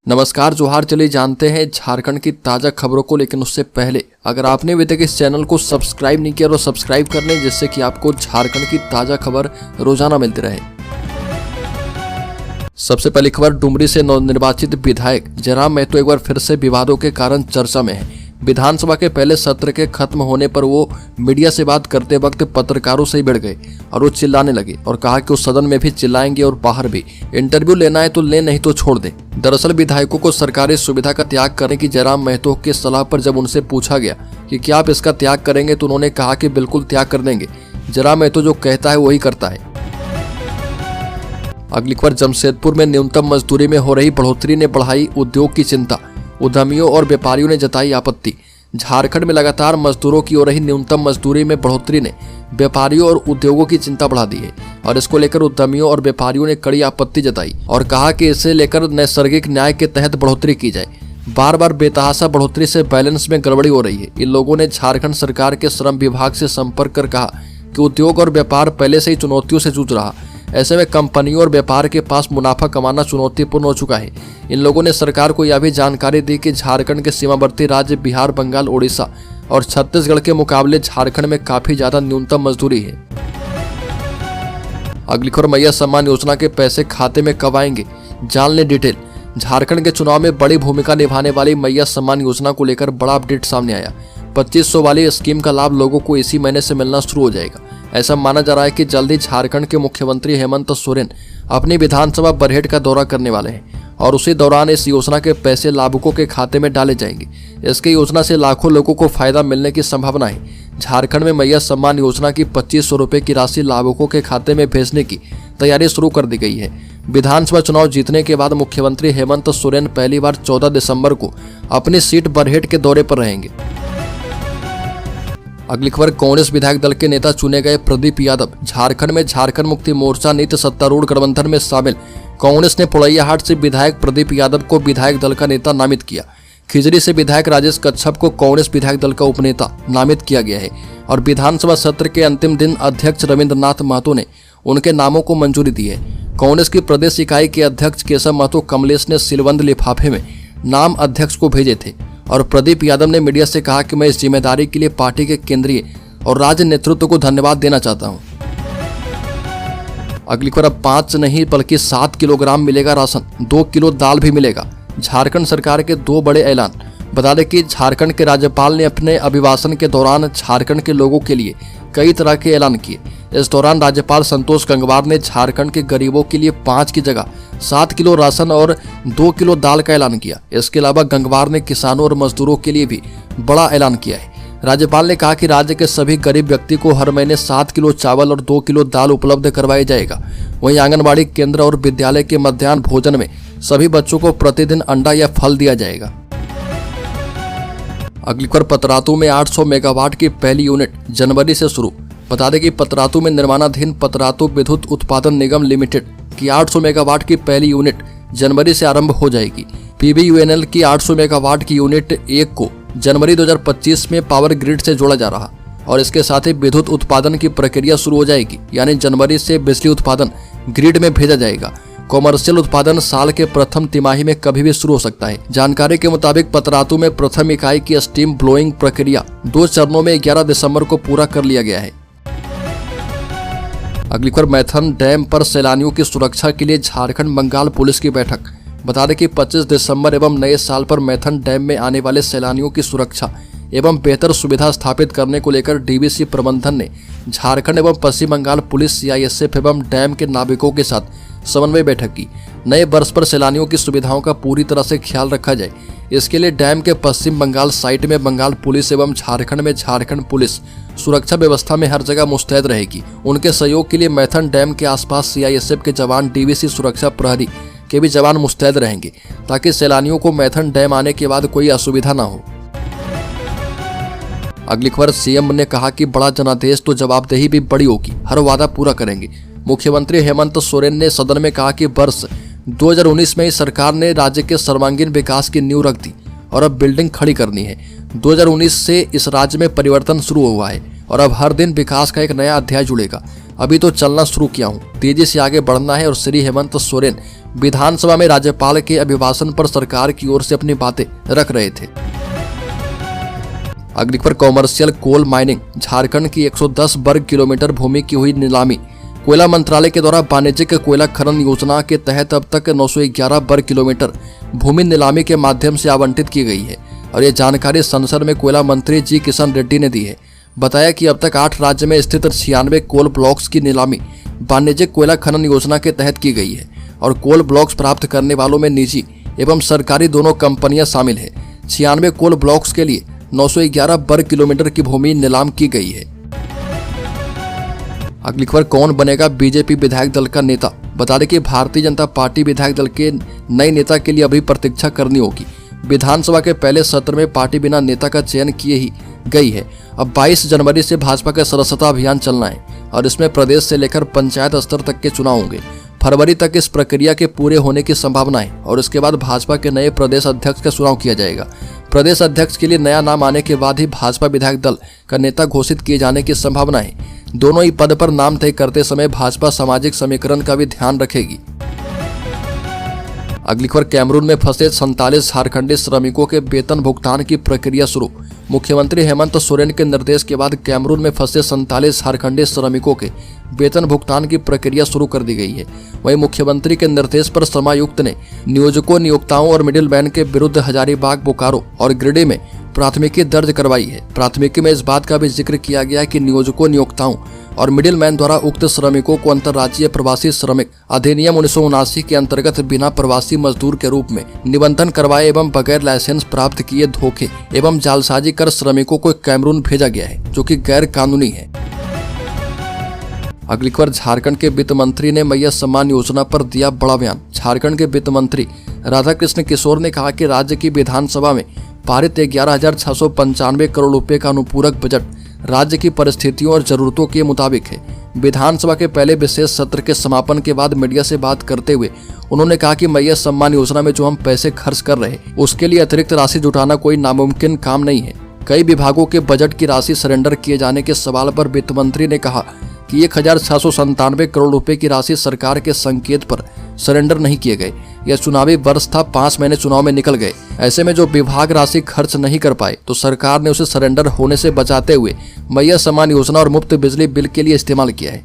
नमस्कार जोहार। चलिए जानते हैं झारखंड की ताज़ा खबरों को, लेकिन उससे पहले अगर आपने अभी तक इस चैनल को सब्सक्राइब नहीं किया तो सब्सक्राइब कर लें, जिससे कि आपको झारखंड की ताज़ा खबर रोजाना मिलती रहे। सबसे पहली खबर, डुमरी से नवनिर्वाचित विधायक जयराम महतो एक बार फिर से विवादों के कारण चर्चा में है। विधानसभा के पहले सत्र के खत्म होने पर वो मीडिया से बात करते वक्त पत्रकारों से ही भिड़ गए और वो चिल्लाने लगे और कहा कि उस सदन में भी चिल्लाएंगे और बाहर भी। इंटरव्यू लेना है तो ले, नहीं तो छोड़ दे। दरअसल विधायकों को सरकारी सुविधा का त्याग करने की जयराम महतो की सलाह पर जब उनसे पूछा गया कि क्या आप इसका त्याग करेंगे, तो उन्होंने कहा कि बिल्कुल त्याग कर देंगे। जयराम महतो जो कहता है वही करता है। अगली खबर, जमशेदपुर में न्यूनतम मजदूरी में हो रही बढ़ोतरी ने बढ़ाई उद्योग की चिंता। उद्यमियों और व्यापारियों ने जताई आपत्ति। झारखंड में लगातार मजदूरों की हो रही न्यूनतम मजदूरी में बढ़ोतरी ने व्यापारियों और उद्योगों की चिंता बढ़ा दी है और इसको लेकर उद्यमियों और व्यापारियों ने कड़ी आपत्ति जताई और कहा कि इसे लेकर नैसर्गिक न्याय के तहत बढ़ोतरी की जाए। बार बार बेतहाशा बढ़ोतरी से बैलेंस में गड़बड़ी हो रही है। इन लोगों ने झारखंड सरकार के श्रम विभाग से संपर्क कर कहा कि उद्योग और व्यापार पहले से ही चुनौतियों से जूझ रहा। ऐसे में कंपनियों और व्यापार के पास मुनाफा कमाना चुनौतीपूर्ण हो चुका है। इन लोगों ने सरकार को यह भी जानकारी दी कि झारखंड के सीमावर्ती राज्य बिहार, बंगाल, ओडिशा और छत्तीसगढ़ के मुकाबले झारखंड में काफी ज्यादा न्यूनतम मजदूरी है। अगली खबर, मैया सम्मान योजना के पैसे खाते में कब आएंगे, जान लें डिटेल। झारखंड के चुनाव में बड़ी भूमिका निभाने वाली मैया सम्मान योजना को लेकर बड़ा अपडेट सामने आया। 2500 वाली स्कीम का लाभ लोगों को इसी महीने से मिलना शुरू हो जाएगा। ऐसा माना जा रहा है कि जल्द ही झारखंड के मुख्यमंत्री हेमंत सोरेन अपनी विधानसभा बरहेट का दौरा करने वाले हैं और उसी दौरान इस योजना के पैसे लाभुकों के खाते में डाले जाएंगे। इसकी योजना से लाखों लोगों को फायदा मिलने की संभावना है। झारखंड में मैया सम्मान योजना की 2500 रुपए की राशि लाभुकों के खाते में भेजने की तैयारी शुरू कर दी गई है। विधानसभा चुनाव जीतने के बाद मुख्यमंत्री हेमंत सोरेन पहली बार 14 दिसंबर को अपनी सीट बरहेट के दौरे पर रहेंगे। अगली खबर, कांग्रेस विधायक दल के नेता चुने गए प्रदीप यादव। झारखंड में झारखंड मुक्ति मोर्चा नीति सत्तारूढ़ गठबंधन में शामिल कांग्रेस ने पोड़ैयाहाट से विधायक प्रदीप यादव को विधायक दल का नेता नामित किया। खिजरी से विधायक राजेश कच्छप को कांग्रेस विधायक दल का उपनेता नामित किया गया है और विधानसभा सत्र के अंतिम दिन अध्यक्ष रविंद्रनाथ महतो ने उनके नामों को मंजूरी दी है। कांग्रेस की प्रदेश इकाई के अध्यक्ष केशव महतो कमलेश ने सिलवंद लिफाफे में नाम अध्यक्ष को भेजे थे और प्रदीप यादव ने मीडिया से कहा कि मैं इस जिम्मेदारी के लिए पार्टी के केंद्रीय और राज्य नेतृत्व को धन्यवाद देना चाहता हूं। अगली खबर, अब 5 नहीं बल्कि 7 किलोग्राम मिलेगा राशन, 2 किलो दाल भी मिलेगा। झारखंड सरकार के 2 बड़े ऐलान। बता दें कि झारखंड के राज्यपाल ने अपने अभिभाषण के दौरान झारखंड के लोगों के लिए कई तरह के ऐलान किए। इस दौरान राज्यपाल संतोष गंगवार ने झारखंड के गरीबों के लिए 5 की जगह 7 किलो राशन और 2 किलो दाल का ऐलान किया। इसके अलावा गंगवार ने किसानों और मजदूरों के लिए भी बड़ा ऐलान किया है। राज्यपाल ने कहा कि राज्य के सभी गरीब व्यक्ति को हर महीने 7 किलो चावल और 2 किलो दाल उपलब्ध करवाई जाएगा। वहीं आंगनबाड़ी केंद्र और विद्यालय के मध्याह्न भोजन में सभी बच्चों को प्रतिदिन अंडा या फल दिया जाएगा। अगली खबर, पतरातू में 800 मेगावाट की पहली यूनिट जनवरी से शुरू। बता दें कि पतरातू में निर्माणाधीन पतरातू विद्युत उत्पादन निगम लिमिटेड की 800 मेगावाट की पहली यूनिट जनवरी से आरंभ हो जाएगी। PBUNL की 800 मेगावाट की यूनिट 1 को जनवरी 2025 में पावर ग्रिड से जोड़ा जा रहा और इसके साथ ही विद्युत उत्पादन की प्रक्रिया शुरू हो जाएगी, यानी जनवरी से बिजली उत्पादन ग्रिड में भेजा जाएगा। कॉमर्शियल उत्पादन साल के प्रथम तिमाही में कभी भी शुरू हो सकता है। जानकारी के मुताबिक पतरातू में प्रथम इकाई की स्टीम ब्लोइंग प्रक्रिया 2 चरणों में 11 दिसंबर को पूरा कर लिया गया है। अगली खबर, मैथन डैम पर सैलानियों की सुरक्षा के लिए झारखंड बंगाल पुलिस की बैठक। बता दें कि 25 दिसंबर एवं नए साल पर मैथन डैम में आने वाले सैलानियों की सुरक्षा एवं बेहतर सुविधा स्थापित करने को लेकर DVC प्रबंधन ने झारखंड एवं पश्चिम बंगाल पुलिस, CISF एवं डैम के नाविकों के साथ समन्वय बैठक की। नए वर्ष पर सैलानियों की सुविधाओं का पूरी तरह से ख्याल रखा जाए। इसके लिए डैम के पश्चिम बंगाल साइट में बंगाल पुलिस एवं झारखंड में झारखंड पुलिस सुरक्षा व्यवस्था में हर जगह मुस्तैद रहेगी। उनके सहयोग के लिए मैथन डैम के आसपास CISF के जवान, DVC सुरक्षा प्रहरी के भी जवान मुस्तैद रहेंगे ताकि सैलानियों को मैथन डैम आने के बाद कोई असुविधा न हो। अगली खबर, CM ने कहा कि बड़ा जनादेश तो जवाबदेही भी बड़ी होगी, हर वादा पूरा करेंगे। मुख्यमंत्री हेमंत सोरेन ने सदन में कहा कि वर्ष 2019 में ही सरकार ने राज्य के सर्वांगीण विकास की नींव रख दी और अब बिल्डिंग खड़ी करनी है। 2019 से इस राज्य में परिवर्तन शुरू हुआ है और अब हर दिन विकास का एक नया अध्याय जुड़ेगा। अभी तो चलना शुरू किया हूँ, तेजी से आगे बढ़ना है। और श्री हेमंत सोरेन विधानसभा में राज्यपाल के अभिभाषण पर सरकार की ओर से अपनी बातें रख रहे थे। अगली खबर कॉमर्शियल कोल माइनिंग, झारखंड की 110 वर्ग किलोमीटर भूमि की हुई नीलामी। कोयला मंत्रालय के द्वारा वाणिज्यिक कोयला खनन योजना के तहत अब तक 911 वर्ग किलोमीटर भूमि नीलामी के माध्यम से आवंटित की गई है। और ये जानकारी संसद में कोयला मंत्री जी किशन रेड्डी ने दी है। बताया कि अब तक 8 राज्य में स्थित 96 कोल ब्लॉक्स की नीलामी वाणिज्यिक कोयला खनन योजना के तहत की गई है। और कोल ब्लॉक्स प्राप्त करने वालों में निजी एवं सरकारी दोनों कंपनियां शामिल है। 96 कोल ब्लॉक्स के लिए 911 वर्ग किलोमीटर की भूमि नीलाम की गई है। अगली खबर कौन बनेगा बीजेपी विधायक दल का नेता। बता दें कि भारतीय जनता पार्टी विधायक दल के नए नेता के लिए अभी प्रतीक्षा करनी होगी। विधानसभा के पहले सत्र में पार्टी बिना नेता का चयन किए ही गई है। अब 22 जनवरी से भाजपा का सदस्यता अभियान चलना है और इसमें प्रदेश से लेकर पंचायत स्तर तक के चुनाव होंगे। फरवरी तक इस प्रक्रिया के पूरे होने की संभावना है और इसके बाद भाजपा के नए प्रदेश अध्यक्ष का चुनाव किया जाएगा। प्रदेश अध्यक्ष के लिए नया नाम आने के बाद ही भाजपा विधायक दल का नेता घोषित किए जाने की संभावना है। दोनों ही पद पर नाम तय करते समय भाजपा सामाजिक समीकरण का भी ध्यान रखेगी। अगली खबर कैमरून में फंसे 47 झारखंडी श्रमिकों के वेतन भुगतान की प्रक्रिया शुरू। मुख्यमंत्री हेमंत सोरेन के निर्देश के बाद कैमरून में फंसे 47 झारखंडी श्रमिकों के वेतन भुगतान की प्रक्रिया शुरू कर दी गई है। वहीं मुख्यमंत्री के निर्देश पर श्रमायुक्त ने नियोजकों, नियोक्ताओं और मिडिलमैन के विरुद्ध हजारीबाग, बोकारो और गिरिडीह में प्राथमिकी दर्ज करवाई है। प्राथमिकी में इस बात का भी जिक्र किया गया है कि नियोजकों, नियोक्ताओं और मिडिलमैन द्वारा उक्त श्रमिकों को अंतर्राज्यीय प्रवासी श्रमिक अधिनियम 1979 के अंतर्गत बिना प्रवासी मजदूर के रूप में निबंधन करवाए एवं बगैर लाइसेंस प्राप्त किए धोखे एवं जालसाजी कर श्रमिकों को कैमरून भेजा गया है, जो कि गैर कानूनी है। अगली खबर झारखंड के वित्त मंत्री ने मैया सम्मान योजना पर दिया बड़ा बयान। झारखंड के वित्त मंत्री राधाकृष्ण किशोर ने कहा कि राज्य की विधानसभा में पारित 11,695 करोड़ रुपए का अनुपूरक बजट राज्य की परिस्थितियों और जरूरतों के मुताबिक है। विधानसभा के पहले विशेष सत्र के समापन के बाद मीडिया से बात करते हुए उन्होंने कहा कि मैया सम्मान योजना में जो हम पैसे खर्च कर रहे हैं उसके लिए अतिरिक्त राशि जुटाना कोई नामुमकिन काम नहीं है। कई विभागों के बजट की राशि सरेंडर किए जाने के सवाल पर वित्त मंत्री ने कहा कि 1,697 करोड़ रुपए की राशि सरकार के संकेत पर सरेंडर नहीं किए गए। यह चुनावी वर्ष था, 5 महीने चुनाव में निकल गए। ऐसे में जो विभाग राशि खर्च नहीं कर पाए तो सरकार ने उसे सरेंडर होने से बचाते हुए मैया सम्मान योजना और मुफ्त बिजली बिल के लिए इस्तेमाल किया है।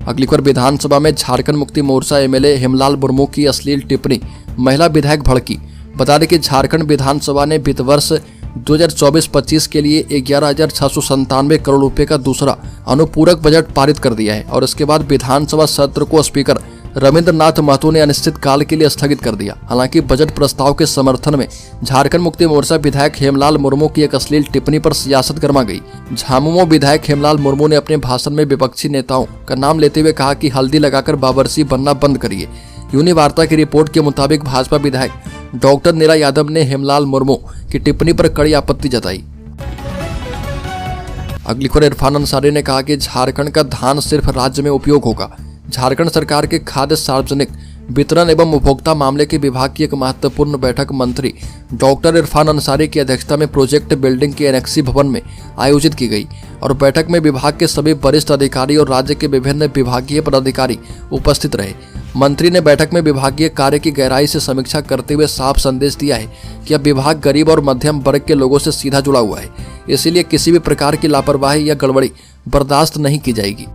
अगली खबर विधानसभा में झारखंड मुक्ति मोर्चा एमएलए हेमलाल मुर्मू की अश्लील टिप्पणी, महिला विधायक भड़की। बता दें कि झारखंड विधानसभा ने वित्त वर्ष 2024-25 के लिए 11,697 करोड़ रुपए का दूसरा अनुपूरक बजट पारित कर दिया है और इसके बाद विधानसभा सत्र को स्पीकर रविंद्र नाथ महतो ने अनिश्चित काल के लिए स्थगित कर दिया। हालांकि बजट प्रस्ताव के समर्थन में झारखंड मुक्ति मोर्चा विधायक हेमलाल मुर्मू की एक अश्लील टिप्पणी पर सियासत गर्मा गई। झामुमो विधायक हेमलाल मुर्मू ने अपने भाषण में विपक्षी नेताओं का नाम लेते हुए कहा कि हल्दी लगाकर बावर्ची बनना बंद करिए। यूनि वार्ता की रिपोर्ट के मुताबिक भाजपा विधायक डॉक्टर नीरा यादव ने हेमलाल मुर्मू की टिप्पणी पर कड़ी आपत्ति जताई। अगली खबर इरफान अंसारी ने कहा कि झारखंड का धान सिर्फ राज्य में उपयोग होगा। झारखंड सरकार के खाद्य, सार्वजनिक वितरण एवं उपभोक्ता मामले के विभाग की एक महत्वपूर्ण बैठक मंत्री डॉक्टर इरफान अंसारी की अध्यक्षता में प्रोजेक्ट बिल्डिंग के एनेक्सी भवन में आयोजित की गई और बैठक में विभाग के सभी वरिष्ठ अधिकारी और राज्य के विभिन्न विभागीय पदाधिकारी उपस्थित रहे। मंत्री ने बैठक में विभागीय कार्य की गहराई से समीक्षा करते हुए साफ संदेश दिया है कि अब विभाग गरीब और मध्यम वर्ग के लोगों से सीधा जुड़ा हुआ है, इसीलिए किसी भी प्रकार की लापरवाही या गड़बड़ी बर्दाश्त नहीं की जाएगी।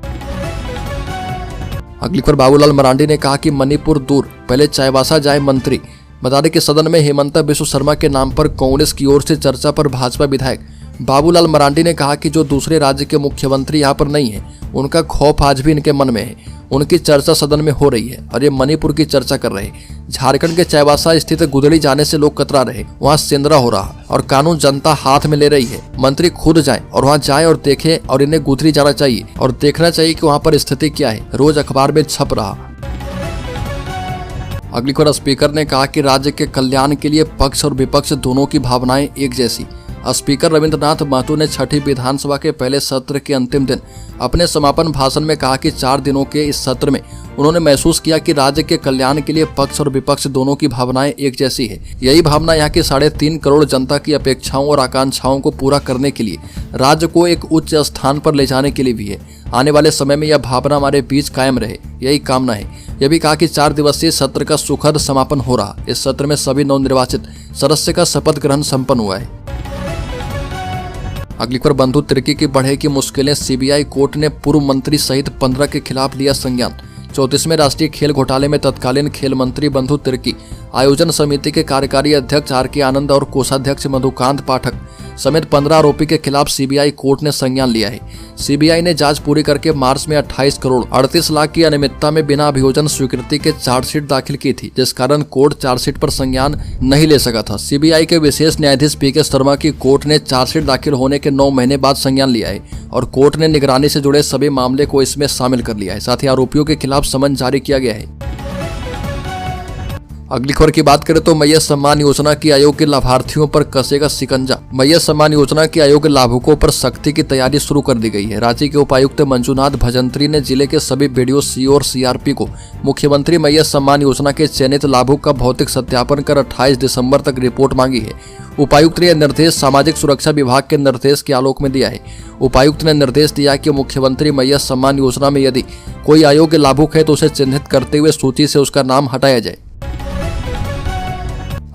अगली पर बाबूलाल मरांडी ने कहा कि मणिपुर दूर, पहले चाईबासा जाए मंत्री। बता दें कि सदन में हेमंता बिश्व शर्मा के नाम पर कांग्रेस की ओर से चर्चा पर भाजपा विधायक बाबूलाल मरांडी ने कहा कि जो दूसरे राज्य के मुख्यमंत्री यहाँ पर नहीं है उनका खौफ आज भी इनके मन में है। उनकी चर्चा सदन में हो रही है और ये मणिपुर की चर्चा कर रहे हैं। झारखंड के चाईबासा स्थित गुदड़ी जाने से लोग कतरा रहे, वहाँ सेंदरा हो रहा और कानून जनता हाथ में ले रही है। मंत्री खुद जाएं और वहाँ जाएं और देखें और इन्हें गुदड़ी जाना चाहिए और देखना चाहिए कि वहाँ पर स्थिति क्या है। रोज अखबार में छप रहा। अगली खबर स्पीकर ने कहा कि राज्य के कल्याण के लिए पक्ष और विपक्ष दोनों की भावनाएं एक जैसी। स्पीकर रविंद्रनाथ महतो ने छठी विधानसभा के पहले सत्र के अंतिम दिन अपने समापन भाषण में कहा कि 4 दिनों के इस सत्र में उन्होंने महसूस किया कि राज्य के कल्याण के लिए पक्ष और विपक्ष दोनों की भावनाएं एक जैसी है। यही भावना यहाँ की 3.5 करोड़ जनता की अपेक्षाओं और आकांक्षाओं को पूरा करने के लिए, राज्य को एक उच्च स्थान पर ले जाने के लिए भी है। आने वाले समय में यह भावना हमारे बीच कायम रहे, यही कामना है। यह भी कहा कि 4 दिवसीय सत्र का सुखद समापन हो रहा। इस सत्र में सभी नवनिर्वाचित सदस्य का शपथ ग्रहण संपन्न हुआ है। अगली खबर, बंधु तिर्की की बढ़ेगी मुश्किलें, सीबीआई कोर्ट ने पूर्व मंत्री सहित 15 के खिलाफ लिया संज्ञान। 34वें राष्ट्रीय खेल घोटाले में तत्कालीन खेल मंत्री बंधु तिर्की, आयोजन समिति के कार्यकारी अध्यक्ष आर.के. आनंद और कोषाध्यक्ष मधुकांत पाठक समेत 15 आरोपी के खिलाफ सीबीआई कोर्ट ने संज्ञान लिया है। सीबीआई ने जांच पूरी करके मार्च में 28 करोड़ 38 लाख की अनियमितता में बिना अभियोजन स्वीकृति के चार्जशीट दाखिल की थी, जिस कारण कोर्ट चार्जशीट पर संज्ञान नहीं ले सका था। सीबीआई के विशेष न्यायाधीश पी.के. शर्मा की कोर्ट ने चार्जशीट दाखिल होने के 9 महीने बाद संज्ञान लिया है और कोर्ट ने निगरानी से जुड़े सभी मामले को इसमें शामिल कर लिया है। साथ ही आरोपियों के खिलाफ समन जारी किया गया है। अगली खबर की बात करें तो मैया सम्मान योजना की अयोग्य लाभार्थियों पर कसेगा शिकंजा। मैया सम्मान योजना के अयोग्य लाभुकों पर सख्ती की तैयारी शुरू कर दी गई है। रांची के उपायुक्त मंजूनाथ भजंत्री ने जिले के सभी बीडीओ, सीओ और सीआरपी को मुख्यमंत्री मैया सम्मान योजना के चयनित लाभुक का भौतिक सत्यापन कर 28 दिसंबर तक रिपोर्ट मांगी है। उपायुक्त ने यह निर्देश सामाजिक सुरक्षा विभाग के निर्देश के आलोक में दिया है। उपायुक्त ने निर्देश दिया कि मुख्यमंत्री मैया सम्मान योजना में यदि कोई अयोग्य लाभुक है तो उसे चिन्हित करते हुए सूची से उसका नाम हटाया जाए।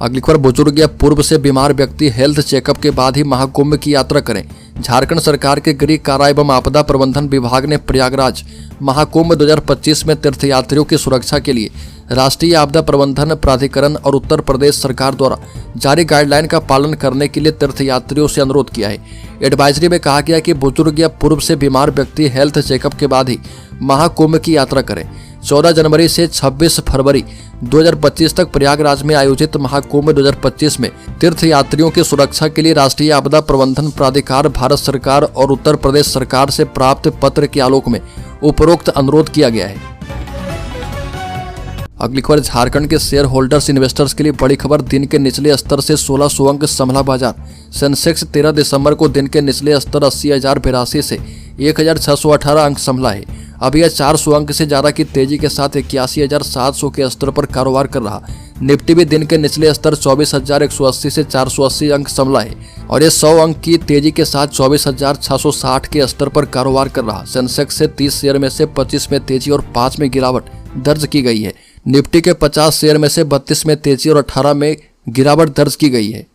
अगली खबर, बुजुर्ग या पूर्व से बीमार व्यक्ति हेल्थ चेकअप के बाद ही महाकुंभ की यात्रा करें। झारखंड सरकार के गृह कारा एवं आपदा प्रबंधन विभाग ने प्रयागराज महाकुंभ 2025 में तीर्थयात्रियों की सुरक्षा के लिए राष्ट्रीय आपदा प्रबंधन प्राधिकरण और उत्तर प्रदेश सरकार द्वारा जारी गाइडलाइन का पालन करने के लिए तीर्थयात्रियों से अनुरोध किया है। एडवाइजरी में कहा गया कि बुजुर्ग या पूर्व से बीमार व्यक्ति हेल्थ चेकअप के बाद ही महाकुंभ की यात्रा करें। 14 जनवरी से 26 फरवरी 2025 तक प्रयागराज में आयोजित महाकुंभ 2025 में तीर्थयात्रियों की सुरक्षा के लिए राष्ट्रीय आपदा प्रबंधन प्राधिकार, भारत सरकार और उत्तर प्रदेश सरकार से प्राप्त पत्र के आलोक में उपरोक्त अनुरोध किया गया है। अगली खबर, झारखंड के शेयर होल्डर्स इन्वेस्टर्स के लिए बड़ी खबर। दिन के निचले स्तर से 1600 अंक संभला बाजार। सेंसेक्स 13 दिसंबर को दिन के निचले स्तर 80,082 से 1,618 अंक संभला है। अब यह 400 अंक से ज्यादा की तेजी के साथ 81,700 के स्तर पर कारोबार कर रहा। निफ्टी भी दिन के निचले स्तर 24,180 से 480 अंक संभला है और ये 100 अंक की तेजी के साथ 24,660 के स्तर पर कारोबार कर रहा। सेंसेक्स से 30 शेयर में से 25 में तेजी और 5 में गिरावट दर्ज की गई है। निफ्टी के 50 शेयर में से 32 में तेजी और 18 में गिरावट दर्ज की गई है।